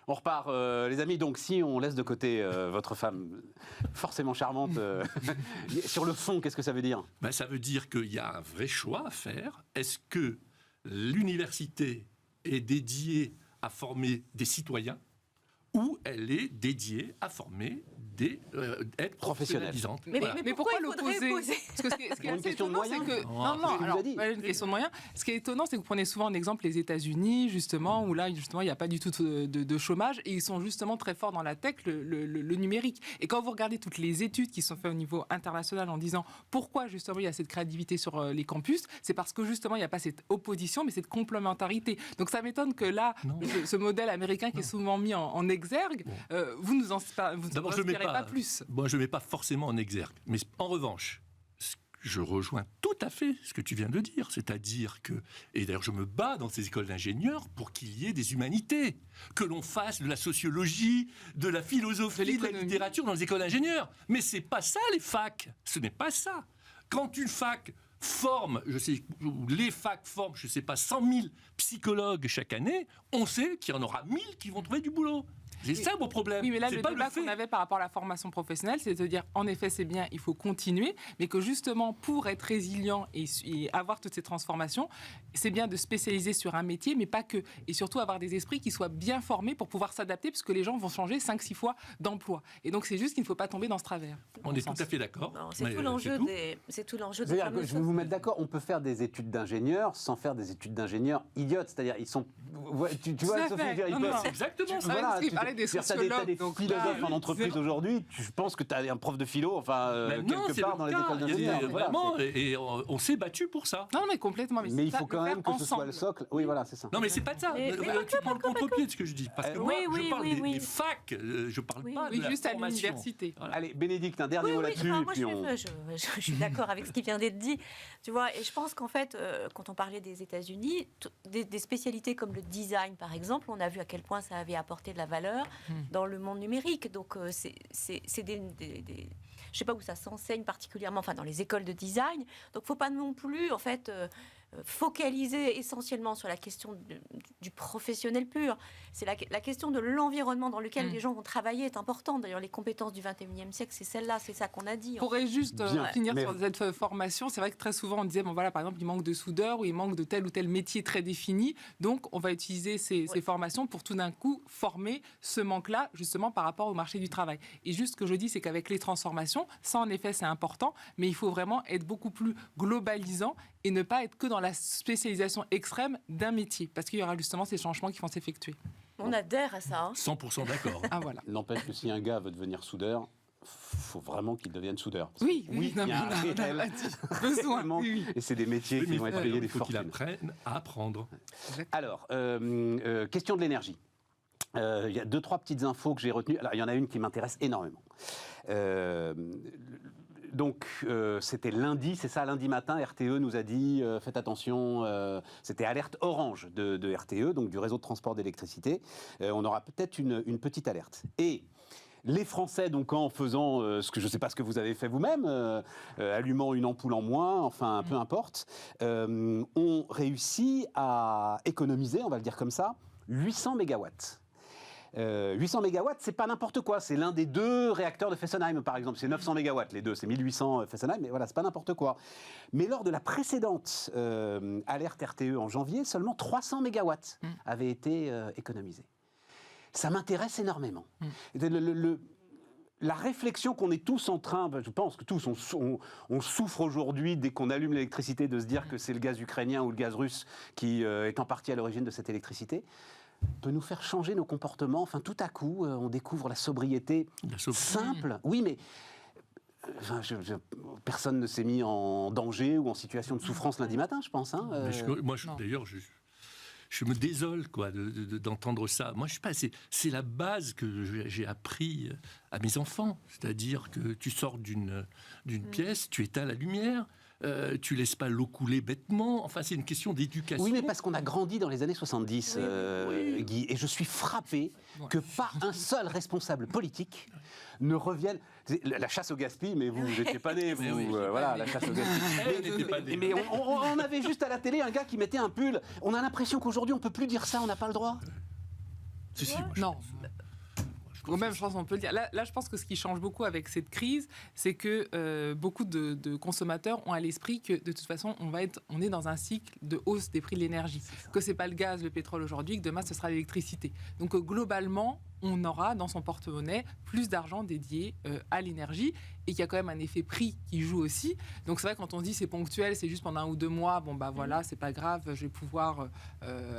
On repart, les amis. Donc, si on laisse de côté votre femme forcément charmante, sur le fond, qu'est-ce que ça veut dire ? Ça veut dire qu'il y a un vrai choix à faire. Est-ce que l'université est dédiée à former des citoyens ou elle est dédiée à former des aides professionnalisantes. Mais pourquoi l'opposer ? Parce que ce qui est une question de moyens. Pas une question de moyens. Ce qui est étonnant, c'est que vous prenez souvent en exemple les États-Unis, justement, où là, justement, il n'y a pas du tout de chômage, et ils sont justement très forts dans la tech, le numérique. Et quand vous regardez toutes les études qui sont faites au niveau international en disant pourquoi justement il y a cette créativité sur les campus, c'est parce que justement il n'y a pas cette opposition, mais cette complémentarité. Donc ça m'étonne que là, ce modèle américain qui est souvent mis en exergue, vous nous inspirez pas plus. Moi, je ne mets pas forcément en exergue. Mais en revanche, je rejoins tout à fait ce que tu viens de dire. C'est-à-dire que, et d'ailleurs je me bats dans ces écoles d'ingénieurs pour qu'il y ait des humanités. Que l'on fasse de la sociologie, de la philosophie, de la littérature dans les écoles d'ingénieurs. Mais ce n'est pas ça les facs. Ce n'est pas ça. Quand une fac forme, les facs forment, 100 000 psychologues chaque année, on sait qu'il y en aura 1000 qui vont trouver du boulot. C'est ça mon problème. Oui, mais là, le débat qu'on avait par rapport à la formation professionnelle, c'est de dire, en effet, c'est bien, il faut continuer, mais que justement, pour être résilient et avoir toutes ces transformations, c'est bien de spécialiser sur un métier, mais pas que. Et surtout, avoir des esprits qui soient bien formés pour pouvoir s'adapter, puisque les gens vont changer 5-6 fois d'emploi. Et donc, c'est juste qu'il ne faut pas tomber dans ce travers. On est tout à fait d'accord. C'est tout l'enjeu des... Je vais vous mettre d'accord, on peut faire des études d'ingénieurs sans faire des études d'ingénieurs idiotes. C'est-à-dire, ils sont... Tu vois, Sophie, c'est exactement ça. Voilà, des sociologues. T'as des philosophes en entreprise aujourd'hui, je pense que tu as un prof de philo, quelque part dans les écoles d'ingénieurs. Vraiment, et on s'est battu pour ça. Non, mais complètement. Mais il faut quand même que ce soit le socle. Oui, voilà, c'est ça. Non, mais c'est pas de ça. Tu prends le contre-pied de ce que je dis. Parce que moi, je parle des facs, je parle pas de la juste formation. à l'université. Allez, Bénédicte, un dernier mot là-dessus. Moi, je suis d'accord avec ce qui vient d'être dit. Tu vois, et je pense qu'en fait, quand on parlait des États-Unis, des spécialités comme le design, par exemple, on a vu à quel point ça avait apporté de la valeur dans le monde numérique. Donc, c'est je ne sais pas où ça s'enseigne particulièrement, dans les écoles de design. Donc, il ne faut pas non plus, en fait, focaliser essentiellement sur la question du professionnel pur. C'est la question de l'environnement dans lequel les gens vont travailler est importante. D'ailleurs, les compétences du 21e siècle, c'est celle-là, c'est ça qu'on a dit. Je pourrais juste finir sur cette formation. C'est vrai que très souvent, on disait, par exemple, il manque de soudeurs ou il manque de tel ou tel métier très défini. Donc, on va utiliser ces formations pour tout d'un coup former ce manque-là, justement, par rapport au marché du travail. Et juste ce que je dis, c'est qu'avec les transformations, ça, en effet, c'est important, mais il faut vraiment être beaucoup plus globalisant et ne pas être que dans la spécialisation extrême d'un métier, parce qu'il y aura justement ces changements qui vont s'effectuer. On adhère à ça. 100% d'accord. Voilà. N'empêche que si un gars veut devenir soudeur, faut vraiment qu'il devienne soudeur. Oui, il y a un réel besoin. Et c'est des métiers qui vont être payés des fortunes. Il faut qu'il apprenne à apprendre. Alors, question de l'énergie. Il y a 2-3 petites infos que j'ai retenues. Alors, il y en a une qui m'intéresse énormément. C'était lundi, c'est ça, lundi matin, RTE nous a dit faites attention, c'était alerte orange de RTE, donc du réseau de transport d'électricité. On aura peut-être une petite alerte. Et les Français, donc en faisant je ne sais pas ce que vous avez fait vous-même, allumant une ampoule en moins, peu importe, ont réussi à économiser, on va le dire comme ça, 800 mégawatts. 800 mégawatts, c'est pas n'importe quoi. C'est l'un des 2 réacteurs de Fessenheim, par exemple. C'est 900 mégawatts, les deux. C'est 1800 Fessenheim, mais voilà, c'est pas n'importe quoi. Mais lors de la précédente alerte RTE en janvier, seulement 300 mégawatts avaient été économisés. Ça m'intéresse énormément. La réflexion qu'on est tous en train, je pense que tous, on souffre aujourd'hui dès qu'on allume l'électricité de se dire que c'est le gaz ukrainien ou le gaz russe qui est en partie à l'origine de cette électricité, peut nous faire changer nos comportements. Tout à coup, on découvre la sobriété simple. Oui, mais personne ne s'est mis en danger ou en situation de souffrance lundi matin, je pense. D'ailleurs, je me désole d'entendre ça. Moi, je sais pas, c'est la base que j'ai appris à mes enfants. C'est-à-dire que tu sors d'une pièce, tu éteins la lumière, tu laisses pas l'eau couler bêtement. C'est une question d'éducation. Oui, mais parce qu'on a grandi dans les années 70, Guy, et je suis frappé que pas un seul responsable politique ne revienne... La chasse au gaspille, mais vous n'étiez pas nés, la chasse au gaspille. Mais on avait juste à la télé un gars qui mettait un pull. On a l'impression qu'aujourd'hui, on ne peut plus dire ça, on n'a pas le droit. Si, moi, je Non. pense. Ou même, je pense qu'on peut le dire. Là, je pense que ce qui change beaucoup avec cette crise, c'est que beaucoup de consommateurs ont à l'esprit que, de toute façon, on est dans un cycle de hausse des prix de l'énergie. Que c'est pas le gaz, le pétrole aujourd'hui, que demain, ce sera l'électricité. Donc, globalement, on aura dans son porte-monnaie plus d'argent dédié à l'énergie et qu'il y a quand même un effet prix qui joue aussi. Donc c'est vrai, quand on se dit c'est ponctuel, c'est juste pendant 1 ou 2 mois, bon bah voilà, c'est pas grave, je vais pouvoir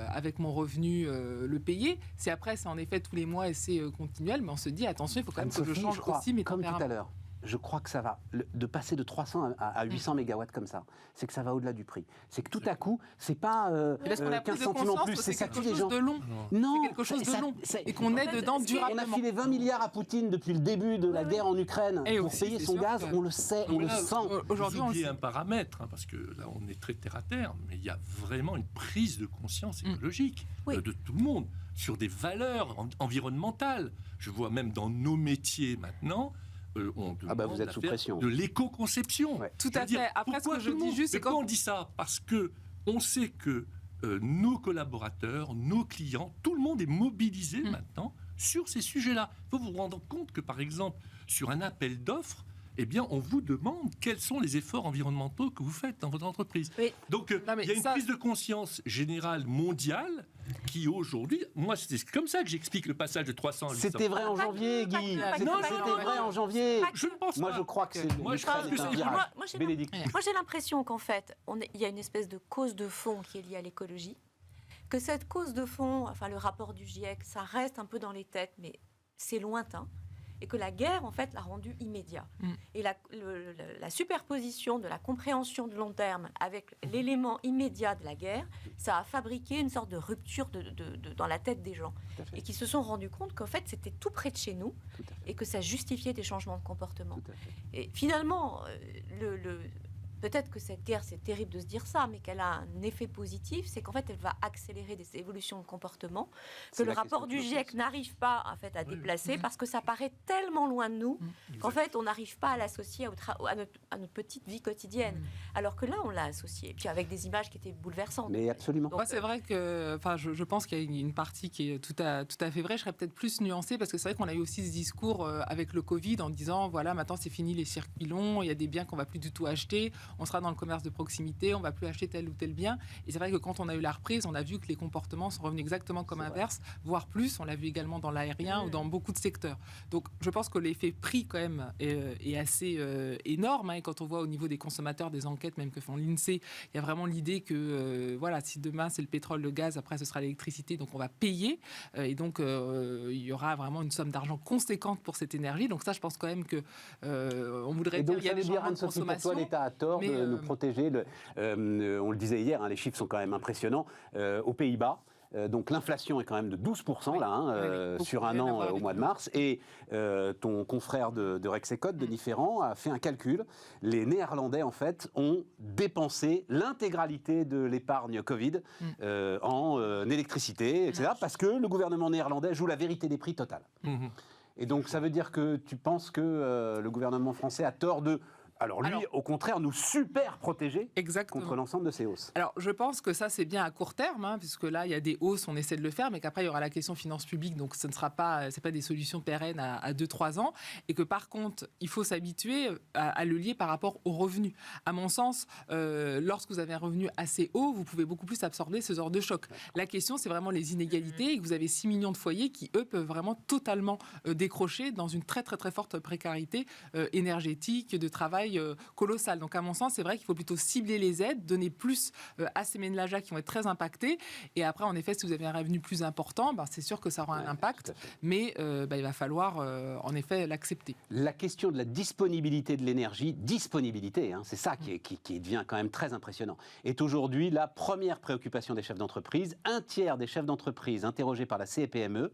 avec mon revenu le payer. C'est après, c'est en effet tous les mois et c'est continuel, mais on se dit attention, il faut quand même que je change aussi mes comme tout tempéraments. à l'heure. Je crois que ça va, de passer de 300 à 800 mégawatts comme ça, c'est que ça va au-delà du prix. C'est que tout à coup, c'est pas Parce qu'on a 15 pris de centimes en conscience plus, que c'est ça c'est tue quelque les chose gens. de long. Non, C'est quelque chose de long. Et qu'on est dedans On a durablement. filé 20 milliards à Poutine depuis le début de la guerre en Ukraine Et pour aussi, payer c'est son sûr gaz, que- on le sait, on le sent. Aujourd'hui, Vous on le oubliez sait. un paramètre, parce que là, on est très terre à terre, mais il y a vraiment une prise de conscience écologique Oui. de tout le monde sur des valeurs environnementales. Je vois même dans nos métiers maintenant, on demande vous êtes à sous faire pression. de l'éco-conception. Ouais. Tout Je veux à dire, fait. Après, ce pourquoi que je tout le dis monde juste, c'est Mais pourquoi quand on dit ça parce que on sait que nos collaborateurs, nos clients, tout le monde est mobilisé maintenant sur ces sujets-là. Il faut vous rendre compte que, par exemple, sur un appel d'offres, eh bien, on vous demande quels sont les efforts environnementaux que vous faites dans votre entreprise. Oui. Donc, Non, mais il y a une ça- prise de conscience générale mondiale qui, aujourd'hui, moi, c'est comme ça que j'explique le passage de 300 à 800. C'était vrai en janvier, Guy. C'était non, vrai en janvier. Je ne pense Moi, pas. je crois que c'est Moi, je l'Ukraine pense que est un c'est- virage. Moi, j'ai Bénédicte. Moi, j'ai l'impression qu'en fait, il y a une espèce de cause de fond qui est liée à l'écologie. Que cette cause de fond, enfin le rapport du GIEC, ça reste un peu dans les têtes, mais c'est lointain. Et que la guerre, en fait, l'a rendu immédiat. Et la superposition de la compréhension de long terme avec l'élément immédiat de la guerre, ça a fabriqué une sorte de rupture dans la tête des gens. Tout à fait. Et qui se sont rendus compte qu'en fait, c'était tout près de chez nous Tout à fait. et que ça justifiait des changements de comportement. Tout à fait. Et finalement, peut-être que cette guerre, c'est terrible de se dire ça, mais qu'elle a un effet positif, c'est qu'en fait, elle va accélérer des évolutions de comportement C'est que le la question rapport que je du me GIEC pose. n'arrive pas en fait, à déplacer parce que ça paraît tellement loin de nous qu'en fait, on n'arrive pas à l'associer à notre petite vie quotidienne. Alors que là, on l'a associé. Puis avec des images qui étaient bouleversantes. Mais absolument. Moi, c'est vrai que, enfin, je pense qu'il y a une partie qui est tout à fait vraie. Je serais peut-être plus nuancée parce que c'est vrai qu'on a eu aussi ce discours avec le Covid en disant, voilà, maintenant c'est fini les circuits longs, il y a des biens qu'on va plus du tout acheter, on sera dans le commerce de proximité, on va plus acheter tel ou tel bien. Et c'est vrai que quand on a eu la reprise, on a vu que les comportements sont revenus exactement comme inverse, voire plus. On l'a vu également dans l'aérien ou dans beaucoup de secteurs. Donc, je pense que l'effet prix quand même est assez énorme. Et quand on voit au niveau des consommateurs, des enquêtes même que font l'INSEE, il y a vraiment l'idée que voilà, si demain c'est le pétrole, le gaz, après ce sera l'électricité, donc on va payer. Et donc il y aura vraiment une somme d'argent conséquente pour cette énergie. Donc ça, je pense quand même que on voudrait Et donc, dire il y ça a veut des dire, changements de Anne-Sophie, pour toi, consommation. l'État a tort mais, de nous protéger. On le disait hier, les chiffres sont quand même impressionnants. Aux Pays-Bas, donc l'inflation est quand même de 12% là, beaucoup sur un rien à an voir au avec mois de nous. mars. Et ton confrère de Rexecode, Denis Ferrand, a fait un calcul. Les Néerlandais, en fait, ont dépensé l'intégralité de l'épargne Covid en électricité, etc. Parce que le gouvernement néerlandais joue la vérité des prix totale. Et donc, ça veut dire que tu penses que le gouvernement français a tort de... Alors lui, au contraire, nous super protéger Exactement. contre l'ensemble de ces hausses. Alors, je pense que ça, c'est bien à court terme, puisque là, il y a des hausses, on essaie de le faire, mais qu'après, il y aura la question finances publiques, donc ce ne sera pas, c'est pas des solutions pérennes à 2-3 ans, et que par contre, il faut s'habituer à le lier par rapport aux revenus. À mon sens, lorsque vous avez un revenu assez haut, vous pouvez beaucoup plus absorber ce genre de choc. La question, c'est vraiment les inégalités, et que vous avez 6 millions de foyers qui, eux, peuvent vraiment totalement décrocher dans une très, très, très forte précarité énergétique, de travail colossal. Donc à mon sens, c'est vrai qu'il faut plutôt cibler les aides, donner plus à ces ménages-là qui vont être très impactés. Et après, en effet, si vous avez un revenu plus important, c'est sûr que ça aura un impact, mais il va falloir en effet l'accepter. La question de la disponibilité de l'énergie, c'est ça qui devient quand même très impressionnant, est aujourd'hui la première préoccupation des chefs d'entreprise. Un tiers des chefs d'entreprise interrogés par la CPME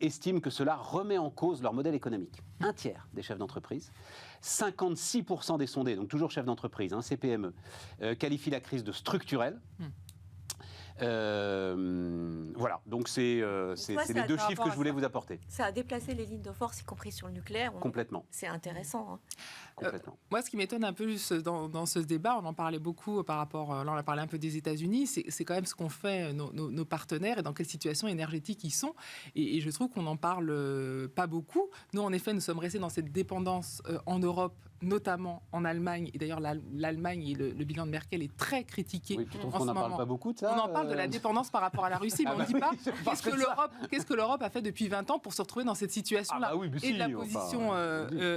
estiment que cela remet en cause leur modèle économique. Un tiers des chefs d'entreprise. 56% des sondés, donc toujours chefs d'entreprise, CPME, qualifient la crise de structurelle. Voilà, donc c'est les deux chiffres que je voulais vous apporter. Ça a déplacé les lignes de force, y compris sur le nucléaire. Complètement. C'est intéressant. Hein. Complètement. Moi, ce qui m'étonne un peu juste dans ce débat, on en parlait beaucoup par rapport, là on a parlé un peu des États-Unis, c'est quand même ce qu'ont fait nos partenaires et dans quelle situation énergétique ils sont. Et je trouve qu'on n'en parle pas beaucoup. Nous, en effet, nous sommes restés dans cette dépendance en Europe, notamment en Allemagne. Et d'ailleurs, l'Allemagne et le bilan de Merkel est très critiqué Oui, tu trouves en qu'on ce n'en parle moment. pas beaucoup de ça? On en parle de la dépendance par rapport à la Russie, mais on ne dit pas qu'est-ce que l'Europe a fait depuis 20 ans pour se retrouver dans cette situation-là. Ah bah oui, mais et, si, de la position,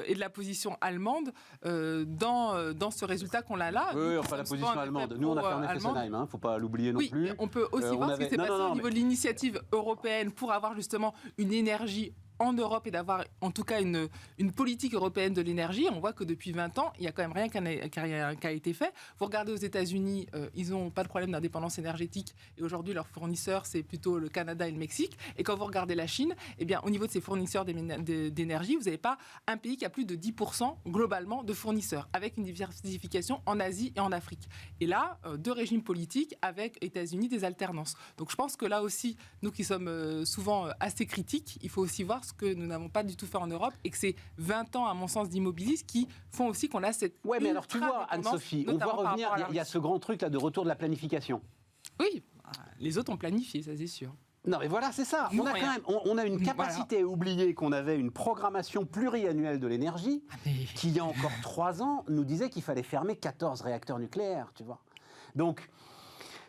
et de la position allemande dans ce résultat qu'on a là. Oui, enfin la position allemande. Nous, on a fait en effet Fessenheim, il ne faut pas l'oublier non plus. On peut aussi voir ce qui s'est passé au niveau de l'initiative européenne pour avoir justement une énergie en Europe et d'avoir en tout cas une politique européenne de l'énergie. On voit que depuis 20 ans, il n'y a quand même rien qui a été fait. Vous regardez aux États-Unis, ils n'ont pas de problème d'indépendance énergétique et aujourd'hui leurs fournisseurs, c'est plutôt le Canada et le Mexique. Et quand vous regardez la Chine, eh bien, au niveau de ses fournisseurs d'énergie, vous n'avez pas un pays qui a plus de 10% globalement de fournisseurs, avec une diversification en Asie et en Afrique. Et là, deux régimes politiques avec États-Unis des alternances. Donc je pense que là aussi, nous qui sommes souvent assez critiques, il faut aussi voir ce que nous n'avons pas du tout fait en Europe et que c'est 20 ans, à mon sens, d'immobilisme qui font aussi qu'on a cette... Ouais, mais alors tu vois, Anne-Sophie, on voit revenir, il y a ce grand truc là de retour de la planification. Oui, les autres ont planifié, ça c'est sûr. Non mais voilà, c'est ça. On a une capacité à oublier qu'on avait une programmation pluriannuelle de l'énergie qui, il y a encore 3 ans, nous disait qu'il fallait fermer 14 réacteurs nucléaires, tu vois. Donc...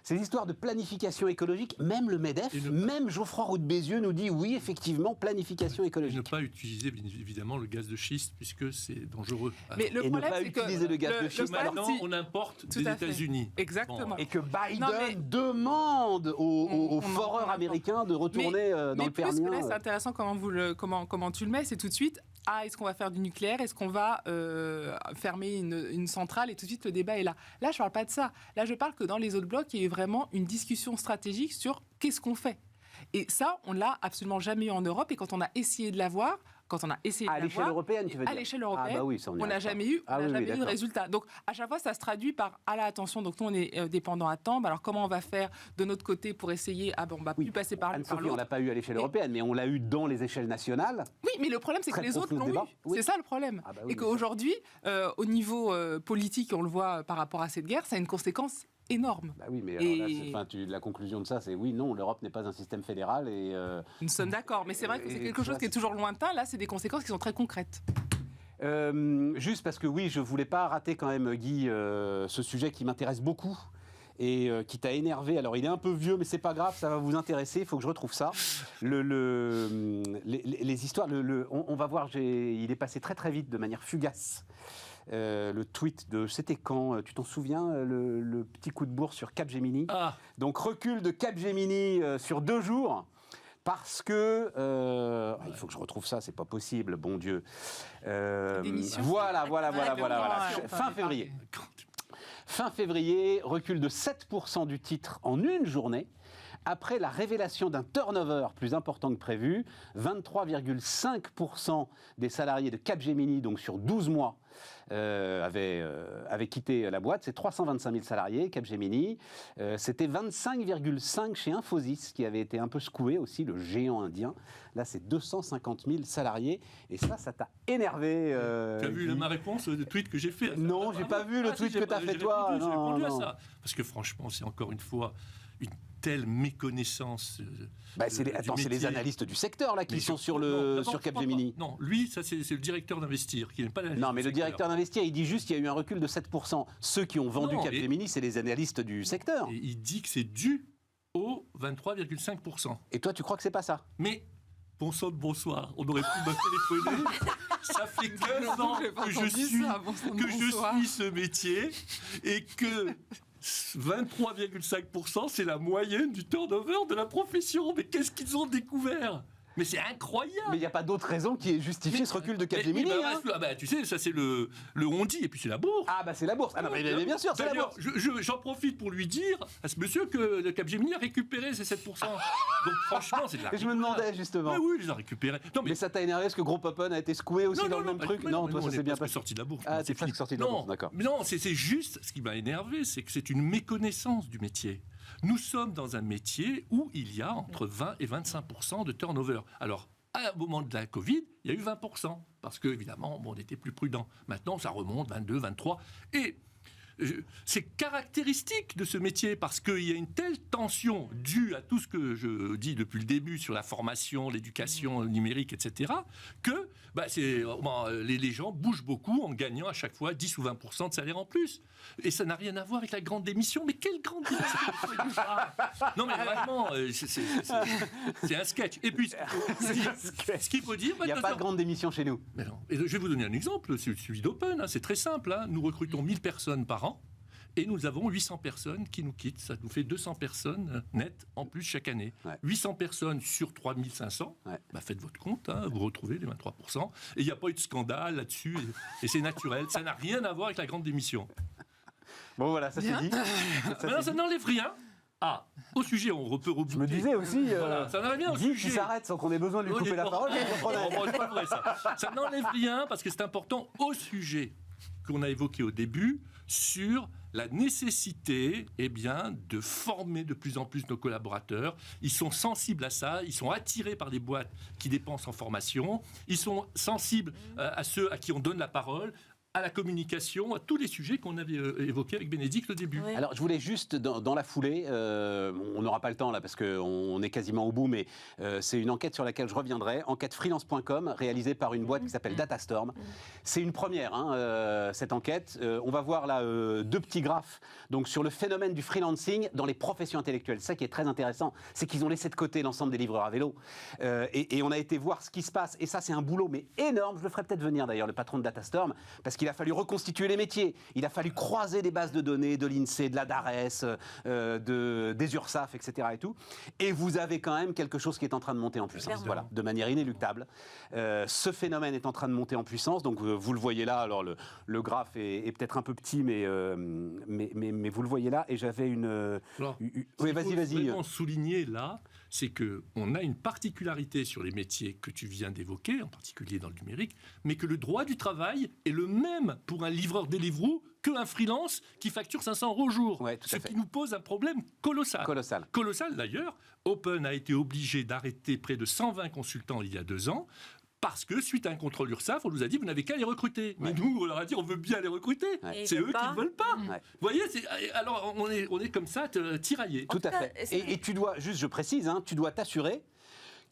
Ces histoires de planification écologique, même le MEDEF, même Geoffroy Roux de Bézieux nous dit oui, effectivement, planification écologique. Et ne pas utiliser, bien évidemment, le gaz de schiste, puisque c'est dangereux. Mais le problème, c'est que utiliser le gaz de schiste. Maintenant, on importe des États-Unis. Exactement. Bon. Et que Biden demande aux foreurs américains de retourner dans le Permien. Mais c'est intéressant comment tu le mets, c'est tout de suite... est-ce qu'on va faire du nucléaire? Est-ce qu'on va fermer une centrale? Et tout de suite, le débat est là. Là, je ne parle pas de ça. Là, je parle que dans les autres blocs, il y a eu vraiment une discussion stratégique sur qu'est-ce qu'on fait. Et ça, on ne l'a absolument jamais eu en Europe. Et quand on a essayé de l'avoir... À l'échelle européenne, tu veux dire? À l'échelle européenne, bah oui, on n'a jamais eu de résultat. Donc, à chaque fois, ça se traduit par attention. Donc, nous, on est dépendant à temps. Alors, comment on va faire de notre côté pour essayer on va plus passer par l'autre. On l'a pas eu à l'échelle européenne, mais on l'a eu dans les échelles nationales. Oui, mais le problème, c'est que les autres l'ont eu. Oui. C'est ça le problème. Et qu'aujourd'hui, au niveau politique, on le voit par rapport à cette guerre, ça a une conséquence énorme. Bah oui, mais la conclusion de ça, c'est oui, non, l'Europe n'est pas un système fédéral. Et nous sommes d'accord, mais c'est vrai que c'est quelque chose qui est toujours lointain. Là, c'est des conséquences qui sont très concrètes. Juste parce que oui, je voulais pas rater quand même, Guy, ce sujet qui m'intéresse beaucoup et qui t'a énervé. Alors, il est un peu vieux, mais c'est pas grave, ça va vous intéresser. Il faut que je retrouve ça. Les histoires, on va voir. Il est passé très très vite, de manière fugace. Le tweet de c'était quand, tu t'en souviens, le petit coup de bourre sur Capgemini. Donc recul de Capgemini sur 2 jours parce que il faut que je retrouve ça, c'est pas possible, bon Dieu. Voilà. Fin février. Fin février, recul de 7% du titre en une journée. Après la révélation d'un turnover plus important que prévu, 23,5% des salariés de Capgemini, donc sur 12 mois, avaient quitté la boîte. C'est 325 000 salariés, Capgemini. C'était 25,5% chez Infosys, qui avait été un peu secoué aussi, le géant indien. Là, c'est 250 000 salariés. Et ça t'a énervé. Tu as vu ma réponse au tweet que j'ai fait? Non, j'ai pas vu le tweet que tu as fait toi. J'ai répondu à ça. Parce que franchement, c'est encore une fois une telle méconnaissance. C'est les analystes du secteur là qui sont sur Capgemini. Non, lui, ça c'est le directeur d'Investir qui n'est pas l'analyste. Non, mais le directeur d'Investir, il dit juste qu'il y a eu un recul de 7%. Ceux qui ont vendu Capgemini, c'est les analystes du secteur. Et il dit que c'est dû au 23,5%. Et toi, tu crois que c'est pas ça? Mais bonsoir, on aurait pu me téléphoner. Ça fait 15 ans que je suis ce métier et que 23,5%, c'est la moyenne du turnover de la profession. Mais qu'est-ce qu'ils ont découvert? Mais c'est incroyable. Mais il n'y a pas d'autre raison qui ait justifié ce recul de Capgemini. Tu sais, ça c'est le on-dit, et puis c'est la bourse. C'est la bourse. Mais bien sûr, c'est la bourse. J'en profite pour lui dire à ce monsieur que le Capgemini a récupéré ces 7%. Donc franchement, c'est de la récupération. Je me demandais justement. Mais oui, ils ont récupéré. Mais ça t'a énervé parce que Groupe Open a été secoué aussi dans le même truc? Non, toi ça s'est bien passé. Sorti de la bourse. C'est presque sorti de la bourse, d'accord. Non, c'est juste, ce qui m'a énervé, c'est que c'est une méconnaissance du métier. Nous sommes dans un métier où il y a entre 20 et 25% de turnover. Alors, au moment de la Covid, il y a eu 20%, parce qu'évidemment, on était plus prudent. Maintenant, ça remonte, 22, 23. Et c'est caractéristique de ce métier, parce qu'il y a une telle tension due à tout ce que je dis depuis le début sur la formation, l'éducation numérique, etc., que les gens bougent beaucoup en gagnant à chaque fois 10 ou 20% de salaire en plus. Et ça n'a rien à voir avec la grande démission. Mais quelle grande démission? Non, mais vraiment, c'est un sketch. Et puis, ce qu'il faut dire... Il n'y a pas de grande démission chez nous. Mais non. Et je vais vous donner un exemple, c'est celui d'Open. C'est très simple. Nous recrutons 1000 personnes par an. Et nous avons 800 personnes qui nous quittent. Ça nous fait 200 personnes nettes en plus chaque année. Ouais. 800 personnes sur 3500. Ouais. Faites votre compte, vous retrouvez les 23%. Et il n'y a pas eu de scandale là-dessus. Et c'est naturel. Ça n'a rien à voir avec la grande démission. Bon, voilà, ça c'est dit. Ça n'enlève rien. Au sujet, on peut reboucler. Je me disais aussi, ça n'enlève rien au sujet. Qui s'arrête sans qu'on ait besoin de lui couper la parole. C'est pas vrai, ça. Ça n'enlève rien parce que c'est important au sujet qu'on a évoqué au début sur la nécessité de former de plus en plus nos collaborateurs. Ils sont sensibles à ça, ils sont attirés par des boîtes qui dépensent en formation, ils sont sensibles à ceux à qui on donne la parole, à la communication, à tous les sujets qu'on avait évoqués avec Bénédicte au début. Oui. Alors, je voulais juste, dans la foulée, on n'aura pas le temps là, parce qu'on est quasiment au bout, mais c'est une enquête sur laquelle je reviendrai, enquête freelance.com, réalisée par une boîte qui s'appelle Datastorm. C'est une première, cette enquête. On va voir là deux petits graphes donc, sur le phénomène du freelancing dans les professions intellectuelles. Ça qui est très intéressant, c'est qu'ils ont laissé de côté l'ensemble des livreurs à vélo. Et on a été voir ce qui se passe. Et ça, c'est un boulot, mais énorme. Je le ferai peut-être venir d'ailleurs, le patron de Datastorm, parce qu'il a fallu reconstituer les métiers, il a fallu croiser des bases de données de l'INSEE, de la DARES, des URSSAF, etc. Et tout. Et vous avez quand même quelque chose qui est en train de monter en puissance, voilà, de manière inéluctable. Ce phénomène est en train de monter en puissance, donc vous le voyez là, alors le graphe est peut-être un peu petit, mais vous le voyez là, et j'avais une... Oui, vas-y. Ce qu'il faut souligner là, c'est qu'on a une particularité sur les métiers que tu viens d'évoquer, en particulier dans le numérique, mais que le droit du travail est le même pour un livreur Deliveroo qu'un freelance qui facture 500 € au jour. Ouais, ce qui nous pose un problème colossal. Colossal d'ailleurs. Open a été obligé d'arrêter près de 120 consultants il y a 2 ans. Parce que, suite à un contrôle URSSAF, on nous a dit, vous n'avez qu'à les recruter. Mais nous, on leur a dit, on veut bien les recruter. C'est eux qui ne veulent pas. Vous voyez, alors on est comme ça, tiraillés. Tout à fait. Et tu dois, juste je précise, tu dois t'assurer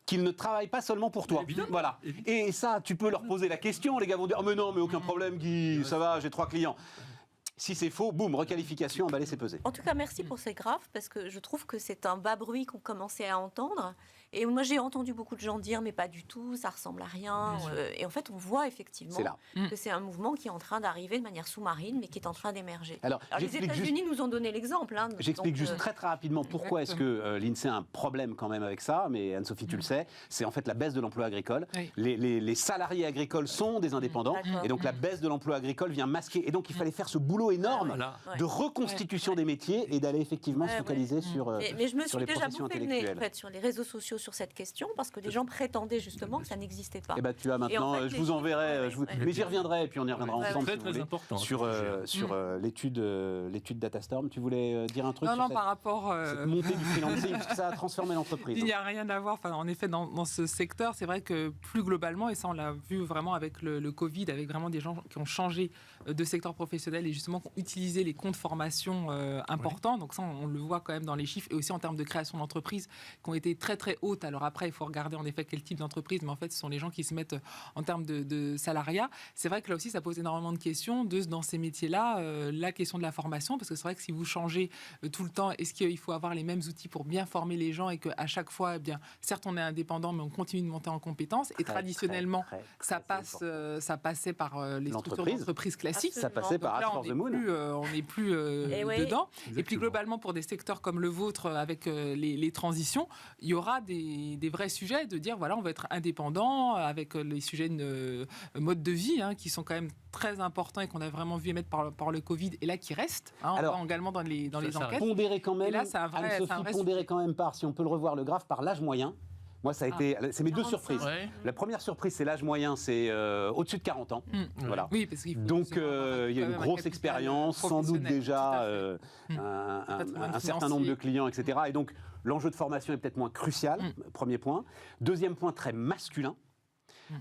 qu'ils ne travaillent pas seulement pour toi. Évidemment, voilà. Évidemment. Et ça, tu peux leur poser la question. Les gars vont dire, mais non, mais aucun problème, Guy, ça va, j'ai 3 clients. Si c'est faux, boum, requalification, emballé, c'est pesé. En tout cas, merci pour ces graphes, parce que je trouve que c'est un bas bruit qu'on commençait à entendre. Et moi, j'ai entendu beaucoup de gens dire, mais pas du tout, ça ressemble à rien. Et en fait, on voit effectivement que c'est un mouvement qui est en train d'arriver de manière sous-marine, mais qui est en train d'émerger. Alors les États-Unis nous ont donné l'exemple. J'explique juste très rapidement pourquoi est-ce que l'INSEE a un problème quand même avec ça, mais Anne-Sophie, tu le sais, c'est en fait la baisse de l'emploi agricole. Oui. Les salariés agricoles sont des indépendants, et donc la baisse de l'emploi agricole vient masquer. Et donc, il fallait faire ce boulot énorme de reconstitution des métiers et d'aller effectivement se focaliser sur les professions intellectuelles. Mais je me suis déjà bouffé le nez, en fait, sur les réseaux sociaux sur cette question, parce que des gens prétendaient justement que ça n'existait pas. Et tu as maintenant, en fait, je vous enverrai, mais j'y reviendrai, et puis on y reviendra ensemble si vous voulez, important, sur l'étude Datastorm. Tu voulais dire un truc sur cette, par rapport cette montée du freelancing, parce que ça a transformé l'entreprise. Il n'y a rien à voir. Enfin, en effet, dans ce secteur, c'est vrai que plus globalement, et ça on l'a vu vraiment avec le Covid, avec vraiment des gens qui ont changé de secteur professionnel et justement qui ont utilisé les comptes formation importants. Donc ça, on le voit quand même dans les chiffres, et aussi en termes de création d'entreprises qui ont été très très hautes. Alors après, il faut regarder en effet quel type d'entreprise, mais en fait, ce sont les gens qui se mettent en termes de salariat. C'est vrai que là aussi, ça pose énormément de questions dans ces métiers-là, la question de la formation, parce que c'est vrai que si vous changez tout le temps, est-ce qu'il faut avoir les mêmes outils pour bien former les gens et qu'à chaque fois, certes, on est indépendant, mais on continue de monter en compétences. Et traditionnellement, ça passait par les structures d'entreprise classiques. Ça passait par Ask for the Moon. On n'est plus dedans. Et puis globalement, pour des secteurs comme le vôtre, avec les transitions, il y aura des vrais sujets de dire, voilà, on va être indépendant, avec les sujets de mode de vie, qui sont quand même très importants et qu'on a vraiment vu émettre par le Covid, et là qui restent, on voit également dans les enquêtes. Pondéré quand même, et là, c'est un vrai pondéré quand même par, si on peut le revoir le graphe, par l'âge moyen. Moi, ça a été. C'est mes deux 45. surprises. Ouais. La première surprise, c'est l'âge moyen, c'est au-dessus de 40 ans. Voilà. Oui, parce qu'il faut Donc, justement avoir il y a quand une même un grosse capital expérience, sans doute professionnel, déjà tout à fait. un certain financier. nombre de clients, etc. Et donc, l'enjeu de formation est peut-être moins crucial, premier point. Deuxième point, très masculin,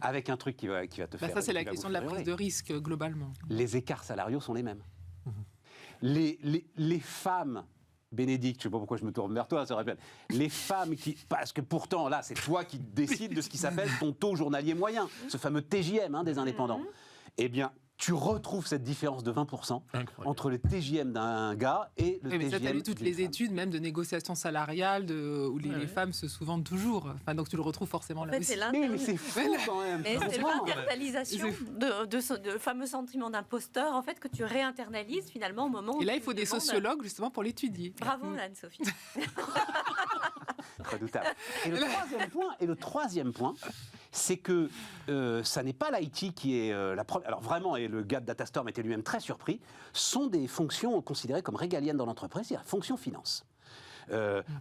avec un truc qui va te Bah, faire... ça, c'est la qui va question vous de la faire prise hurler. de risque, globalement. Les écarts salariaux sont les mêmes. Les femmes... Bénédicte, je ne sais pas pourquoi je me tourne vers toi, ça rappelle. Les femmes qui... Parce que pourtant, là, c'est toi qui décides de ce qui s'appelle ton taux journalier moyen, ce fameux TJM des indépendants. Eh bien, tu retrouves cette différence de 20% Incroyable. entre le TJM d'un gars et le Oui, mais ça, tu as TJM lu toutes d'une les femme. études, même de négociation salariale, où les Ouais. femmes se sous-vendent toujours. Enfin, donc tu le retrouves forcément En là fait, aussi. c'est Mais c'est fou quand même. Mais c'est Franchement, l'internalisation de fameux sentiment d'imposteur, en fait, que tu réinternalises finalement au moment où Et là, tu il faut des demandes- sociologues justement pour l'étudier. Bravo, Anne-Sophie. redoutable. Et le troisième point, c'est que ça n'est pas l'IT qui est la première. Alors vraiment, et le gars de Datastorm était lui-même très surpris, sont des fonctions considérées comme régaliennes dans l'entreprise, c'est la fonction finance.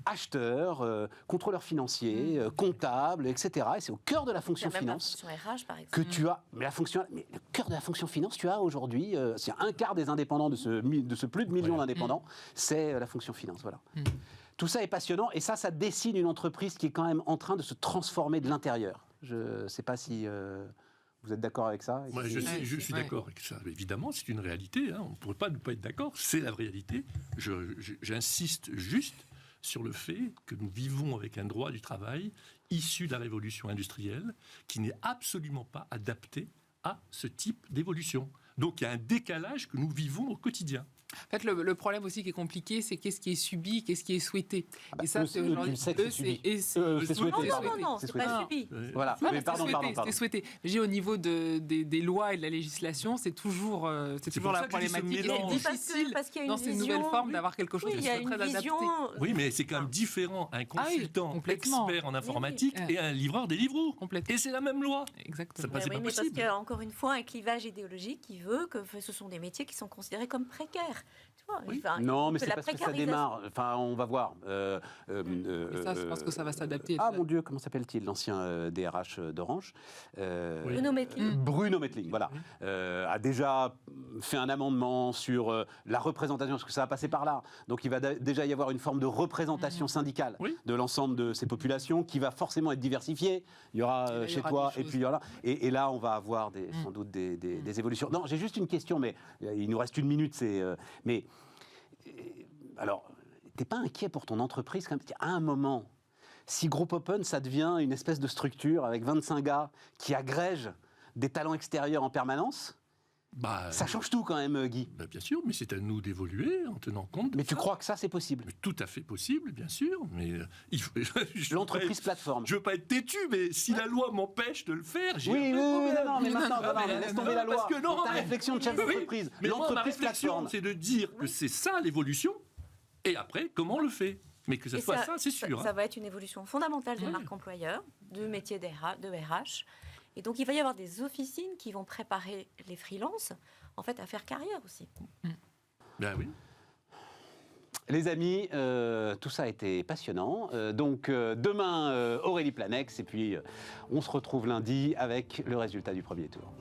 Acheteur, contrôleur financier, comptable, etc. Et c'est au cœur de la Il y fonction a même la finance fonction RH, par exemple. que tu as. Mais le cœur de la fonction finance, tu as aujourd'hui, c'est un quart des indépendants de ce plus de millions d'indépendants, c'est la fonction finance. Voilà. Tout ça est passionnant et ça dessine une entreprise qui est quand même en train de se transformer de l'intérieur. Je ne sais pas si vous êtes d'accord avec ça. Moi, je suis Ouais. d'accord avec ça. Évidemment, c'est une réalité. On ne pourrait pas ne pas être d'accord. C'est la réalité. J'insiste juste sur le fait que nous vivons avec un droit du travail issu de la révolution industrielle qui n'est absolument pas adapté à ce type d'évolution. Donc, il y a un décalage que nous vivons au quotidien. En fait, le problème aussi qui est compliqué, c'est qu'est-ce qui est subi, qu'est-ce qui est souhaité. bah, et ça, eux, c'est tu aujourd'hui. le sais que c'est subi. c'est c'est souhaité, Non, non, pardon. non, non, C'est c'est pas souhaité. subi. Voilà. Ouais, Mais mais pardon. c'est souhaité. Je dis au niveau des lois et de la législation, c'est toujours pour la ça que je dis ce problématique. Et mélange. c'est difficile Parce qu'il y a une dans ces vision- nouvelles formes d'avoir quelque chose Oui, qui il y a soit une très adapté. vision. Oui, mais c'est quand même différent un consultant complètement. expert en informatique Oui. et un livreur des livreaux. Complètement. Et c'est la même loi. Exactement. Ça passe- c'est Oui, pas mais parce possible. qu'il y a encore une fois un clivage idéologique qui veut que ce sont des métiers qui sont considérés comme précaires. Tu vois, Oui. enfin, Non, mais que c'est la parce que ça précarisation- démarre. Enfin, on va voir. Et ça, je pense que ça va s'adapter. Ah mon Dieu, comment s'appelle-t-il, l'ancien DRH d'Orange Oui. Bruno Mettling. Bruno Mettling, voilà, a déjà fait un amendement sur la représentation, parce que ça va passer par là. Donc il va déjà y avoir une forme de représentation syndicale Oui. de l'ensemble de ces populations qui va forcément être diversifiée. Il y aura Il y chez aura toi, des et puis il y aura là. Et là, on va avoir sans doute des évolutions. Non, j'ai juste une question, mais il nous reste une minute. Alors, t'es pas inquiet pour ton entreprise quand même? À un moment, si Group Open, ça devient une espèce de structure avec 25 gars qui agrègent des talents extérieurs en permanence, Bah, ça change tout quand même, Guy. bah, bien sûr, mais c'est à nous d'évoluer en tenant compte de Mais tu ça. crois que ça, c'est possible? Mais tout à fait possible, bien sûr, mais il faut... L'entreprise plateforme. Je veux pas être têtu, mais si la loi m'empêche de le faire, j'ai Oui, un vrai problème. non, mais maintenant, mais laisse tomber la loi. parce que non, Dans ta mais- réflexion de chef Oui, d'entreprise, mais moi, ma l'entreprise réflexion, plateforme. c'est de dire que c'est ça l'évolution, et après, comment on le fait? Mais que ça Et soit ça, c'est sûr. Ça va être une évolution fondamentale de Oui. marque employeur, de métier de RH. Et donc, il va y avoir des officines qui vont préparer les freelances, en fait, à faire carrière aussi. Ben oui. Les amis, tout ça a été passionnant. Donc demain, Aurélie Planex, et puis on se retrouve lundi avec le résultat du premier tour.